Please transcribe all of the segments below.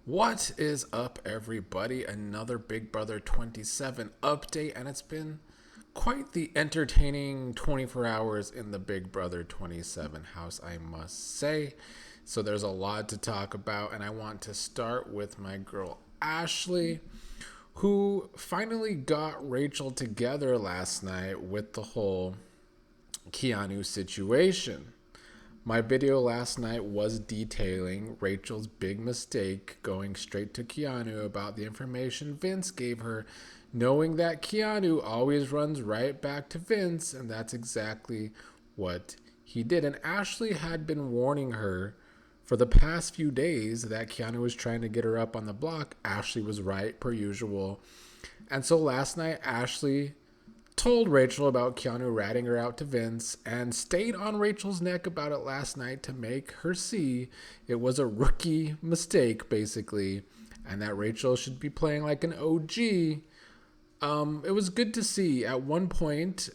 What is up, everybody? Another Big Brother 27 update, and it's been quite the entertaining 24 hours in the Big Brother 27 house, I must say. So, there's a lot to talk about, and I want to start with my girl Ashley, who finally got Rachel together last night with the whole Keanu situation. My video last night was detailing Rachel's big mistake going straight to Keanu about the information Vince gave her, knowing that Keanu always runs right back to Vince, and that's exactly what he did. And Ashley had been warning her for the past few days that Keanu was trying to get her up on the block. Ashley was right, per usual. And so last night, Ashley told Rachel about Keanu ratting her out to Vince and stayed on Rachel's neck about it last night to make her see it was a rookie mistake, basically, and that Rachel should be playing like an OG. It was good to see. At one point,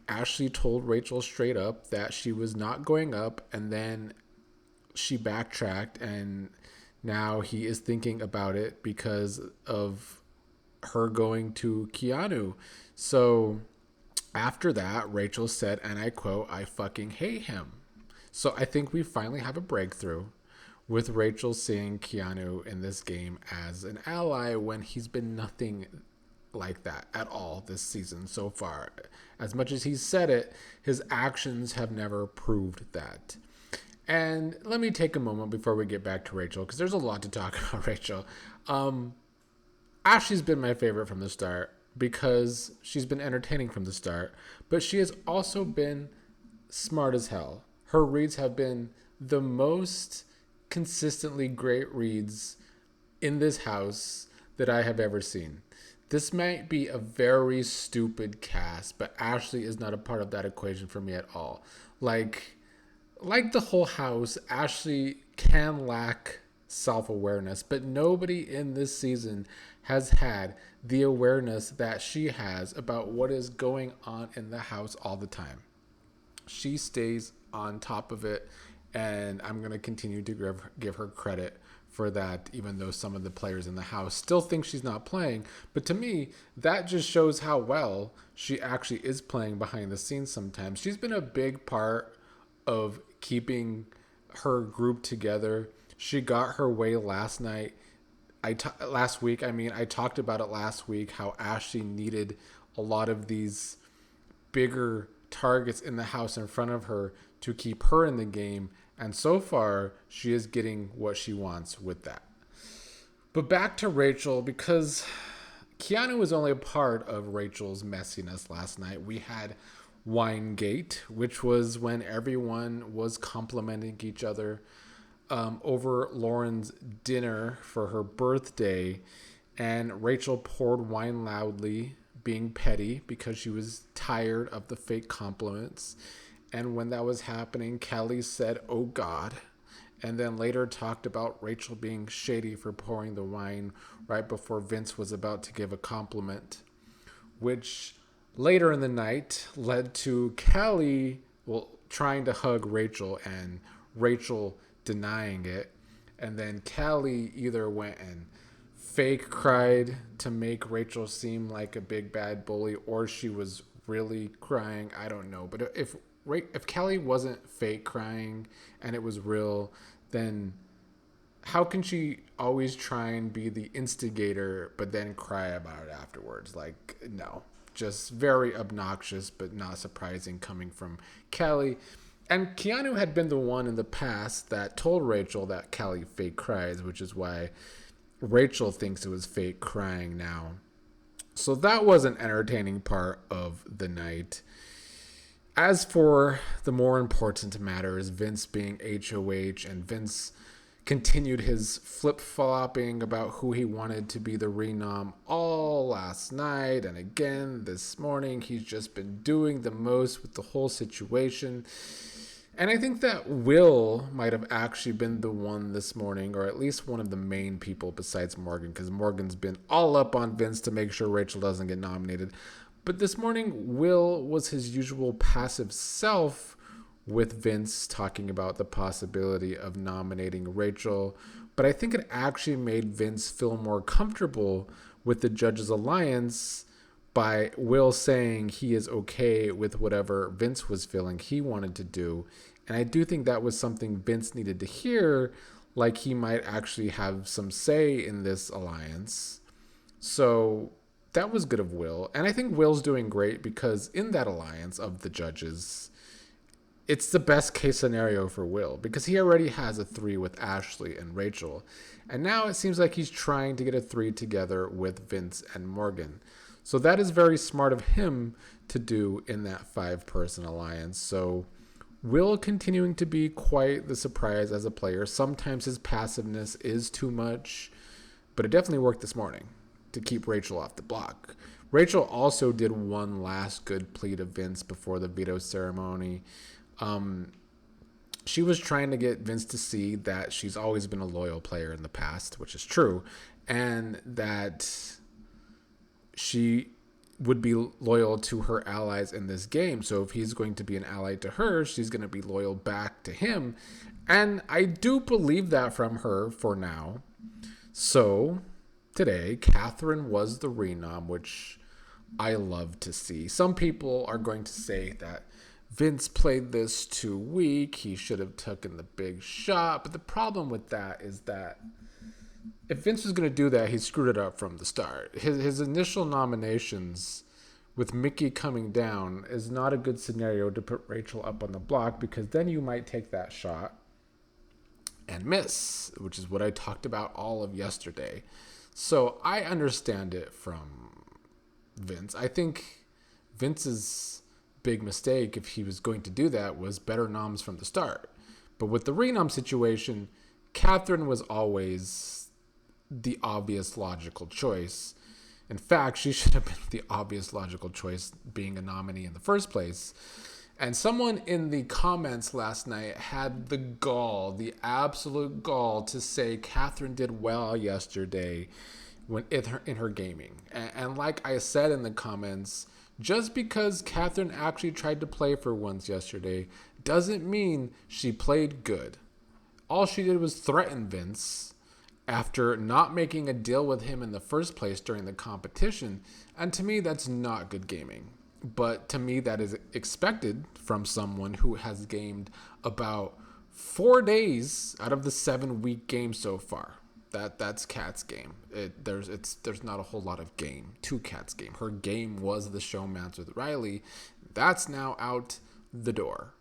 Ashley told Rachel straight up that she was not going up, and then she backtracked, and now he is thinking about it because of her going to Keanu. So after that, Rachel said, and I quote, "I fucking hate him." So I think we finally have a breakthrough with Rachel seeing Keanu in this game as an ally when he's been nothing like that at all this season so far. As much as he's said it, his actions have never proved that. And let me take a moment before we get back to Rachel, because there's a lot to talk about Rachel. Ashley's been my favorite from the start because she's been entertaining from the start, but she has also been smart as hell. Her reads have been the most consistently great reads in this house that I have ever seen. This might be a very stupid cast, but Ashley is not a part of that equation for me at all. Like the whole house, Ashley can lack self-awareness, but nobody in this season has had the awareness that she has about what is going on in the house all the time. She stays on top of it, and I'm going to continue to give her credit for that, even though some of the players in the house still think she's not playing. But to me, that just shows how well she actually is playing behind the scenes sometimes. She's been a big part of keeping her group together. She got her way last night. Last week, I talked about it last week, how Ashley needed a lot of these bigger targets in the house in front of her to keep her in the game. And so far, she is getting what she wants with that. But back to Rachel, because Keanu was only a part of Rachel's messiness last night. We had Winegate, which was when everyone was complimenting each other over Lauren's dinner for her birthday, and Rachel poured wine loudly, being petty because she was tired of the fake compliments. And when that was happening, Kelly said, "Oh God," and then later talked about Rachel being shady for pouring the wine right before Vince was about to give a compliment, which later in the night led to Kelly, trying to hug Rachel and Rachel denying it. And then Kelly either went and fake cried to make Rachel seem like a big bad bully, or she was really crying. I don't know. But if Kelly wasn't fake crying and it was real, then how can she always try and be the instigator but then cry about it afterwards? Like, no. Just very obnoxious, but not surprising coming from Kelly. And Keanu had been the one in the past that told Rachel that Kelly fake cries, which is why Rachel thinks it was fake crying now. So that was an entertaining part of the night. As for the more important matters, Vince being HOH, and Vince continued his flip-flopping about who he wanted to be the renom all last night and again this morning. He's just been doing the most with the whole situation. And I think that Will might have actually been the one this morning, or at least one of the main people besides Morgan, because Morgan's been all up on Vince to make sure Rachel doesn't get nominated. But this morning, Will was his usual passive self, with Vince talking about the possibility of nominating Rachel. But I think it actually made Vince feel more comfortable with the Judges Alliance by Will saying he is okay with whatever Vince was feeling he wanted to do. And I do think that was something Vince needed to hear, like he might actually have some say in this alliance. So that was good of Will. And I think Will's doing great because in that alliance of the judges, it's the best case scenario for Will because he already has a 3 with Ashley and Rachel. And now it seems like he's trying to get a 3 together with Vince and Morgan. So that is very smart of him to do in that 5-person alliance. So Will continuing to be quite the surprise as a player. Sometimes his passiveness is too much, but it definitely worked this morning to keep Rachel off the block. Rachel also did one last good plea to Vince before the veto ceremony. She was trying to get Vince to see that she's always been a loyal player in the past, which is true, and that she would be loyal to her allies in this game. So if he's going to be an ally to her, she's going to be loyal back to him. And I do believe that from her for now. So today, Catherine was the renom, which I love to see. Some people are going to say that Vince played this too weak. He should have taken the big shot. But the problem with that is that if Vince was going to do that, he screwed it up from the start. His initial nominations with Mickey coming down is not a good scenario to put Rachel up on the block because then you might take that shot and miss, which is what I talked about all of yesterday. So I understand it from Vince. I think Vince's big mistake, if he was going to do that, was better noms from the start. But with the renom situation, Catherine was always the obvious logical choice. In fact, she should have been the obvious logical choice being a nominee in the first place. And someone in the comments last night had the gall, the absolute gall, to say Catherine did well yesterday when in her gaming. And like I said in the comments, just because Catherine actually tried to play for once yesterday doesn't mean she played good. All she did was threaten Vince after not making a deal with him in the first place during the competition. And to me, that's not good gaming. But to me, that is expected from someone who has gamed about 4 days out of the 7-week game so far. That's Kat's game. There's not a whole lot of game to Kat's game. Her game was the showmance with Riley. That's now out the door.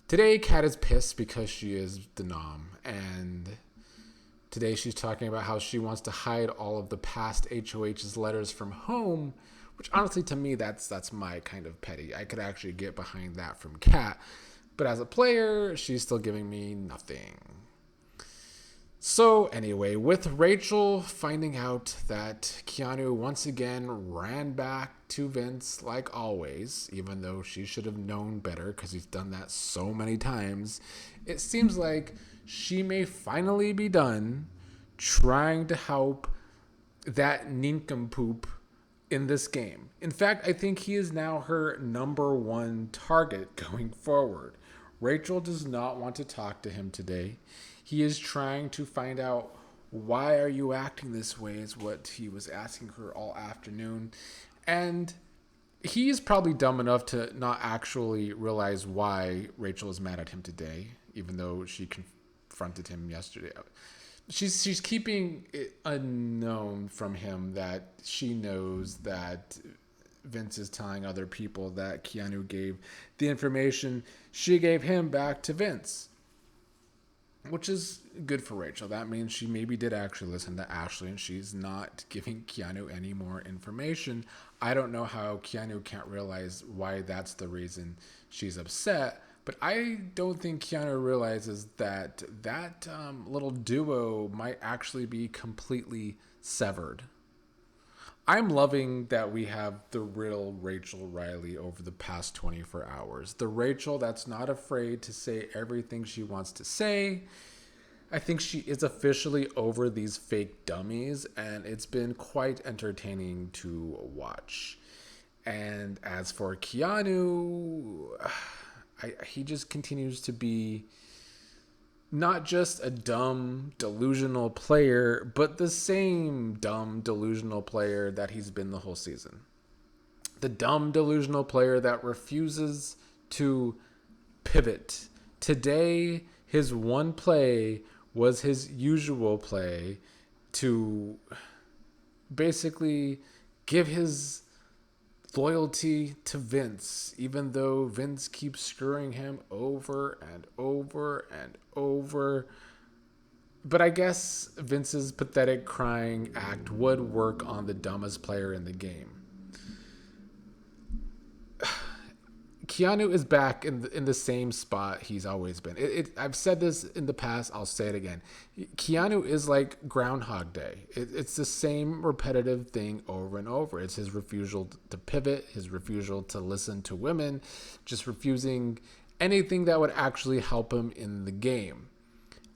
Today, Kat is pissed because she is the nom, and today she's talking about how she wants to hide all of the past HOH's letters from home, which honestly to me that's my kind of petty. I could actually get behind that from Kat, but as a player, she's still giving me nothing. So anyway, with Rachel finding out that Keanu once again ran back to Vince like always, even though she should have known better because he's done that so many times, it seems like she may finally be done trying to help that nincompoop in this game. In fact, I think he is now her number one target going forward. Rachel does not want to talk to him today. He is trying to find out, why are you acting this way, is what he was asking her all afternoon. And he is probably dumb enough to not actually realize why Rachel is mad at him today, even though she confronted him yesterday. She's keeping it unknown from him that she knows that Vince is telling other people that Keanu gave the information she gave him back to Vince, which is good for Rachel. That means she maybe did actually listen to Ashley and she's not giving Keanu any more information. I don't know how Keanu can't realize why that's the reason she's upset, but I don't think Keanu realizes that little duo might actually be completely severed. I'm loving that we have the real Rachel Riley over the past 24 hours. The Rachel that's not afraid to say everything she wants to say. I think she is officially over these fake dummies, and it's been quite entertaining to watch. And as for Keanu, He just continues to be not just a dumb, delusional player, but the same dumb, delusional player that he's been the whole season. The dumb, delusional player that refuses to pivot. Today, his one play was his usual play to basically give his loyalty to Vince, even though Vince keeps screwing him over and over and over. But I guess Vince's pathetic crying act would work on the dumbest player in the game. Keanu is back in the same spot he's always been. I've said this in the past. I'll say it again. Keanu is like Groundhog Day. It's the same repetitive thing over and over. It's his refusal to pivot, his refusal to listen to women, just refusing anything that would actually help him in the game.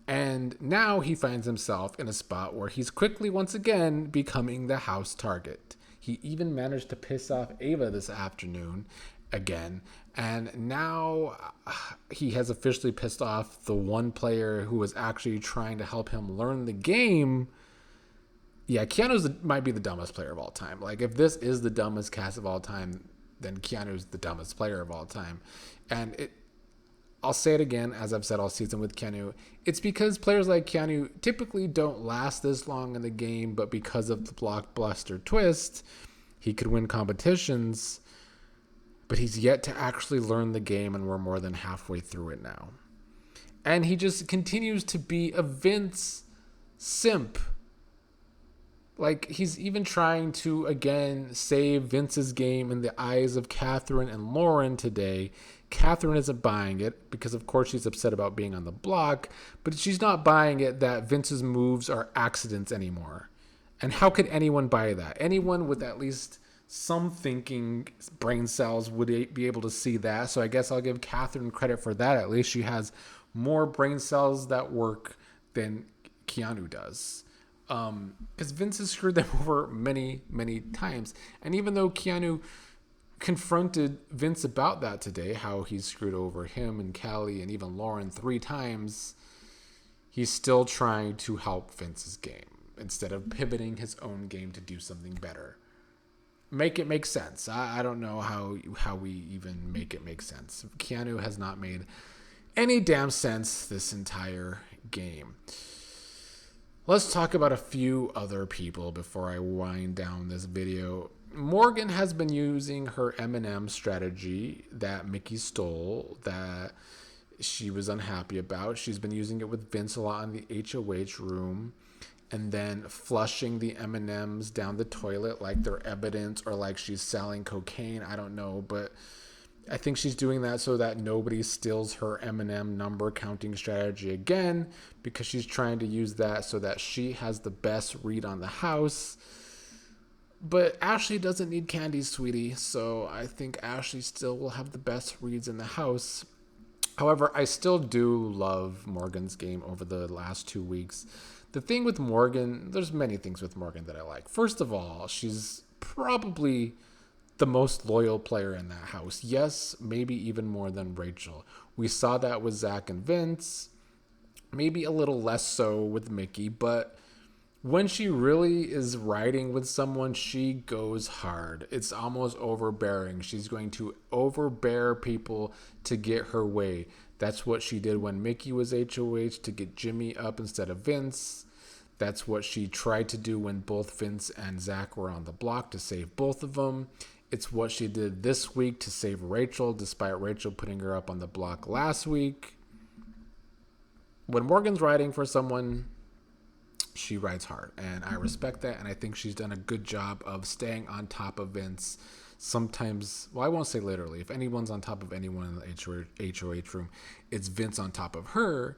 And now he finds himself in a spot where he's quickly once again becoming the house target. He even managed to piss off Ava this afternoon again. And now he has officially pissed off the one player who was actually trying to help him learn the game. Yeah, Keanu might be the dumbest player of all time. Like, if this is the dumbest cast of all time, then Keanu's the dumbest player of all time. And I'll say it again, as I've said all season with Keanu. It's because players like Keanu typically don't last this long in the game, but because of the blockbuster twist, he could win competitions. But he's yet to actually learn the game, and we're more than halfway through it now. And he just continues to be a Vince simp. Like, he's even trying to, again, save Vince's game in the eyes of Catherine and Lauren today. Catherine isn't buying it because, of course, she's upset about being on the block. But she's not buying it that Vince's moves are accidents anymore. And how could anyone buy that? Anyone with at least some thinking brain cells would be able to see that. So I guess I'll give Catherine credit for that. At least she has more brain cells that work than Keanu does. Because Vince has screwed them over many, many times. And even though Keanu confronted Vince about that today, how he screwed over him and Callie and even Lauren 3 times, he's still trying to help Vince's game instead of pivoting his own game to do something better. Make it make sense. I don't know how we even make it make sense. Keanu has not made any damn sense this entire game. Let's talk about a few other people before I wind down this video. Morgan has been using her M&M strategy that Mickey stole, that she was unhappy about. She's been using it with Vince a lot in the HOH room, and then flushing the M&Ms down the toilet like they're evidence, or like she's selling cocaine. I don't know, but I think she's doing that so that nobody steals her M&M number counting strategy again, because she's trying to use that so that she has the best read on the house. But Ashley doesn't need candy, sweetie, so I think Ashley still will have the best reads in the house. However, I still do love Morgan's game over the last 2 weeks. The thing with Morgan, there's many things with Morgan that I like. First of all, she's probably the most loyal player in that house. Yes, maybe even more than Rachel. We saw that with Zach and Vince. Maybe a little less so with Mickey, but when she really is riding with someone, she goes hard. It's almost overbearing. She's going to overbear people to get her way. That's what she did when Mickey was HOH, to get Jimmy up instead of Vince. That's what she tried to do when both Vince and Zach were on the block, to save both of them. It's what she did this week to save Rachel, despite Rachel putting her up on the block last week. When Morgan's riding for someone, she rides hard, and I respect that, and I think she's done a good job of staying on top of Vince. Sometimes, well, I won't say literally. If anyone's on top of anyone in the HOH room, it's Vince on top of her,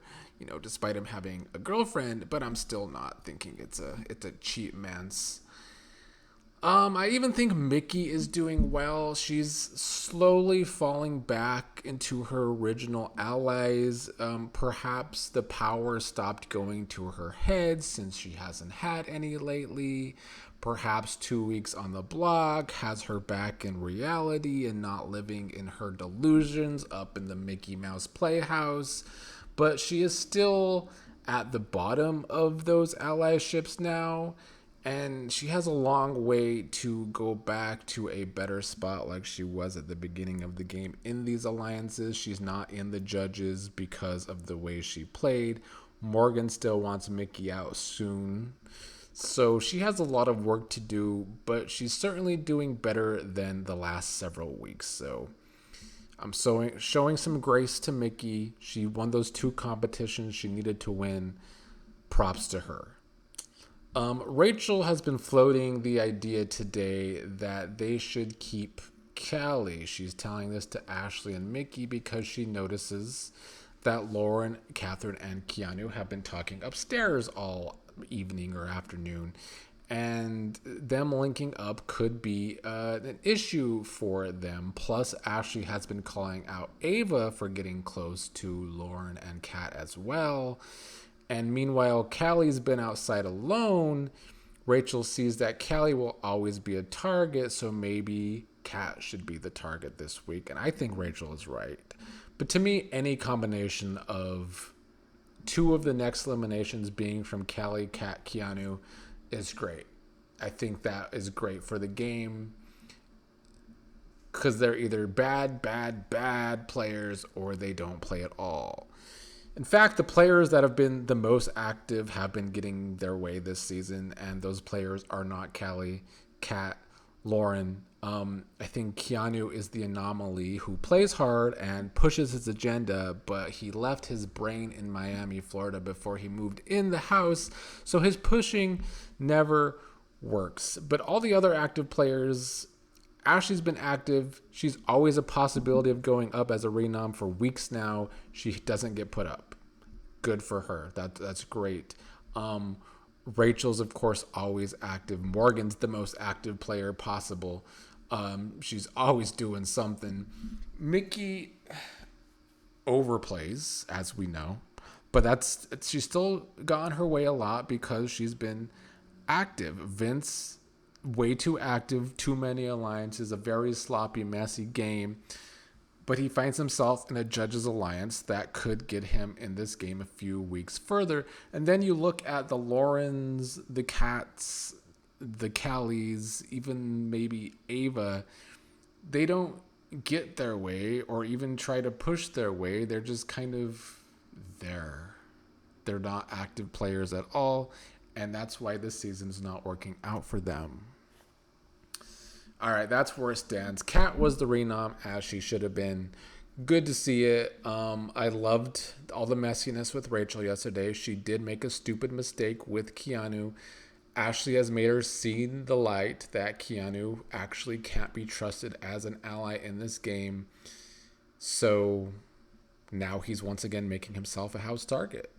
despite him having a girlfriend, but I'm still not thinking it's a cheap man's. I even think Mickey is doing well. She's slowly falling back into her original allies. Perhaps the power stopped going to her head since she hasn't had any lately. Perhaps 2 weeks on the block has her back in reality and not living in her delusions up in the Mickey Mouse Playhouse. But she is still at the bottom of those allyships now, and she has a long way to go back to a better spot like she was at the beginning of the game in these alliances. She's not in the judges because of the way she played. Morgan still wants Mickey out soon. So she has a lot of work to do, but she's certainly doing better than the last several weeks. So I'm showing some grace to Mickey. She won those 2 competitions she needed to win. Props to her. Rachel has been floating the idea today that they should keep Callie. She's telling this to Ashley and Mickey because she notices that Lauren, Catherine, and Keanu have been talking upstairs all evening or afternoon. And them linking up could be an issue for them. Plus, Ashley has been calling out Ava for getting close to Lauren and Kat as well. And meanwhile, Callie's been outside alone. Rachel sees that Callie will always be a target, so maybe Kat should be the target this week. And I think Rachel is right. But to me, any combination of 2 of the next eliminations being from Callie, Kat, Keanu is great. I think that is great for the game because they're either bad players or they don't play at all. In fact, the players that have been the most active have been getting their way this season, and those players are not Callie, Kat, Lauren. I think Keanu is the anomaly who plays hard and pushes his agenda, but he left his brain in Miami, Florida before he moved in the house, so his pushing never works. But all the other active players, Ashley's been active. She's always a possibility of going up as a renom for weeks now. She doesn't get put up. Good for her. That's great. Rachel's, of course, always active. Morgan's the most active player possible. She's always doing something. Mickey overplays, as we know, but she's still gotten her way a lot because she's been active. Vince, way too active, too many alliances, a very sloppy, messy game. But he finds himself in a judge's alliance that could get him in this game a few weeks further. And then you look at the Laurens, the Cats, the Callies, even maybe Ava. They don't get their way or even try to push their way. They're just kind of there. They're not active players at all. And that's why this season's not working out for them. All right, that's where it stands. Kat was the renom, as she should have been. Good to see it. I loved all the messiness with Rachel yesterday. She did make a stupid mistake with Keanu. Ashley has made her see the light that Keanu actually can't be trusted as an ally in this game. So now he's once again making himself a house target.